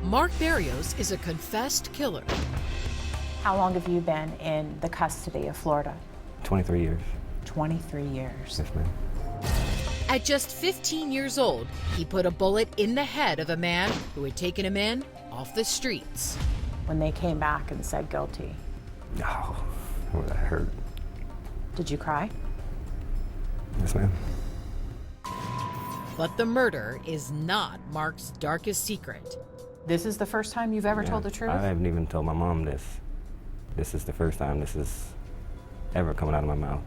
Mark Berrios is a confessed killer. How long have you been in the custody of Florida? 23 years. 23 years. Yes, ma'am. At just 15 years old, he put a bullet in the head of a man who had taken him in off the streets. When they came back and said guilty, Oh, that hurt. did you cry? Yes, ma'am. But the murder is not Mark's darkest secret. This is the first time you've ever told the truth? I haven't even told my mom this. This is the first time this is ever coming out of my mouth.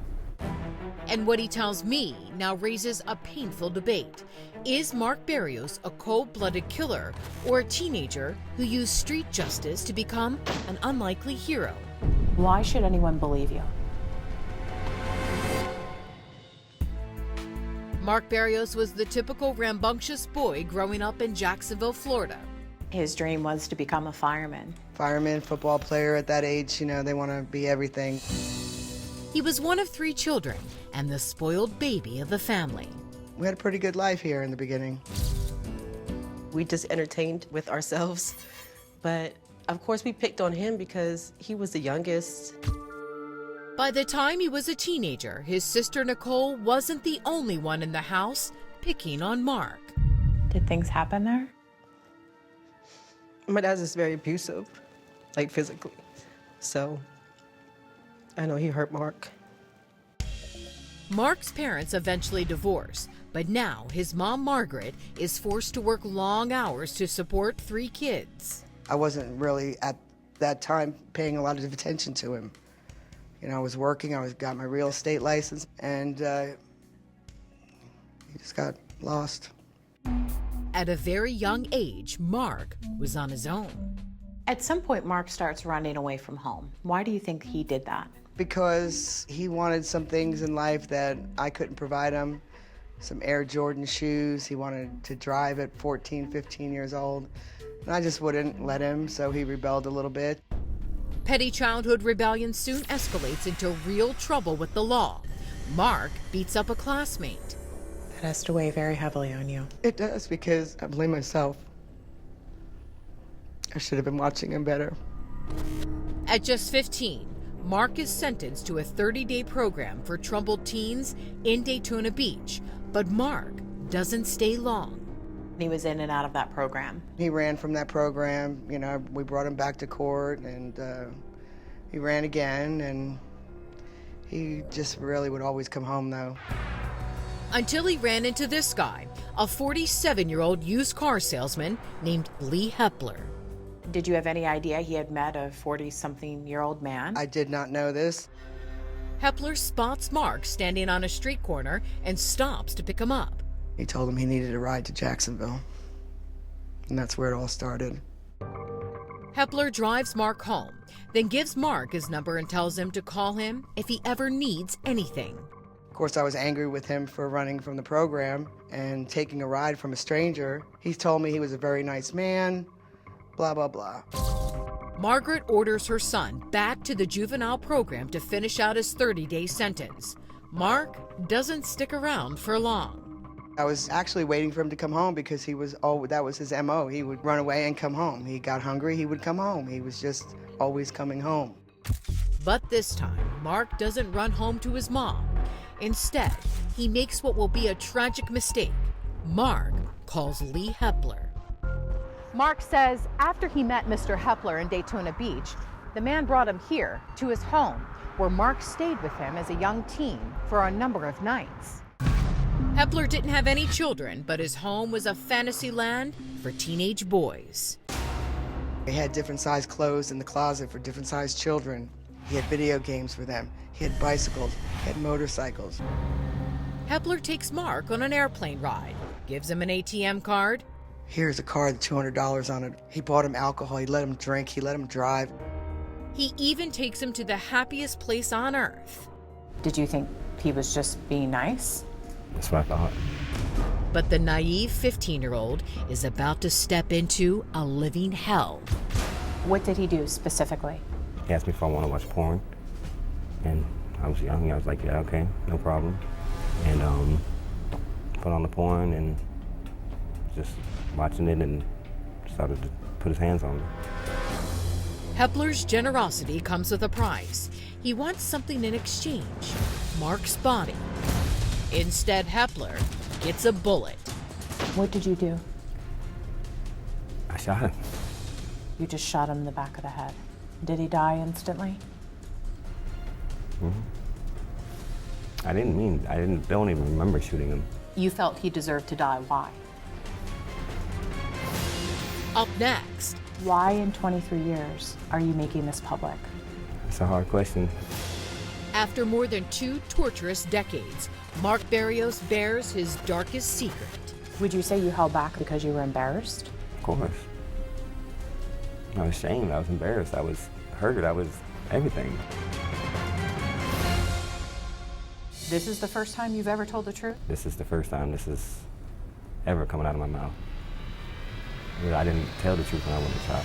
And what he tells me now raises a painful debate. Is Mark Berrios a cold-blooded killer or a teenager who used street justice to become an unlikely hero? Why should anyone believe you? Mark Berrios was the typical rambunctious boy growing up in Jacksonville, Florida. His dream was to become a fireman. Fireman, football player at that age, you know, they want to be everything. He was one of 3 children and the spoiled baby of the family. We had a pretty good life here in the beginning. We just entertained with ourselves, but of course we picked on him because he was the youngest. By the time he was a teenager, his sister Nicole wasn't the only one in the house picking on Mark. Did things happen there? My dad's just very abusive, like physically. So I know he hurt Mark. Mark's parents eventually divorced, but now his mom, Margaret, is forced to work long hours to support 3 kids. I wasn't really at that time paying a lot of attention to him. You know, I was working, got my real estate license, and he just got lost. At a very young age, Mark was on his own. At some point, Mark starts running away from home. Why do you think he did that? Because he wanted some things in life that I couldn't provide him. Some Air Jordan shoes. He wanted to drive at 14, 15 years old. And I just wouldn't let him, so he rebelled a little bit. Petty childhood rebellion soon escalates into real trouble with the law. Mark beats up a classmate. That has to weigh very heavily on you. It does, because I blame myself. I should have been watching him better. At just 15, Mark is sentenced to a 30-day program for troubled teens in Daytona Beach, but Mark doesn't stay long. He was in and out of that program. He ran from that program. You know, we brought him back to court, and he ran again, and he just really would always come home, though. Until he ran into this guy, a 47-year-old used car salesman named Lee Hepler. Did you have any idea he had met a 40-something-year-old man? I did not know this. Hepler spots Mark standing on a street corner and stops to pick him up. He told him he needed a ride to Jacksonville, and that's where it all started. Hepler drives Mark home, then gives Mark his number and tells him to call him if he ever needs anything. Of course, I was angry with him for running from the program and taking a ride from a stranger. He told me he was a very nice man, blah, blah, blah. Margaret orders her son back to the juvenile program to finish out his 30-day sentence. Mark doesn't stick around for long. I was actually waiting for him to come home because that was his MO. He would run away and come home. He got hungry, he would come home. He was just always coming home. But this time, Mark doesn't run home to his mom. Instead, he makes what will be a tragic mistake. Mark calls Lee Hepler. Mark says after he met Mr. Hepler in Daytona Beach, the man brought him here to his home, where Mark stayed with him as a young teen for a number of nights. Hepler didn't have any children, but his home was a fantasy land for teenage boys. He had different size clothes in the closet for different size children. He had video games for them. He had bicycles, he had motorcycles. Hepler takes Mark on an airplane ride, gives him an ATM card. Here's a card with $200 on it. He bought him alcohol, he let him drink, he let him drive. He even takes him to the happiest place on earth. Did you think he was just being nice? That's what I thought. But the naive 15-year-old is about to step into a living hell. What did he do specifically? He asked me if I want to watch porn, and I was young. I was like, yeah, okay, no problem. And put on the porn and just watching it and started to put his hands on me. Hepler's generosity comes with a price. He wants something in exchange, Mark's body. Instead, Hepler gets a bullet. What did you do? I shot him. You just shot him in the back of the head. Did he die instantly? I don't even remember shooting him. You felt he deserved to die. Why? Up next, Why in 23 years are you making this public? It's a hard question. after more than 2 torturous decades, Mark Berrios bears his darkest secret. Would you say you held back because you were embarrassed? Of course. I was ashamed, I was embarrassed, I was hurt, I was everything. This is the first time you've ever told the truth? This is the first time this is ever coming out of my mouth. I didn't tell the truth when I went to trial.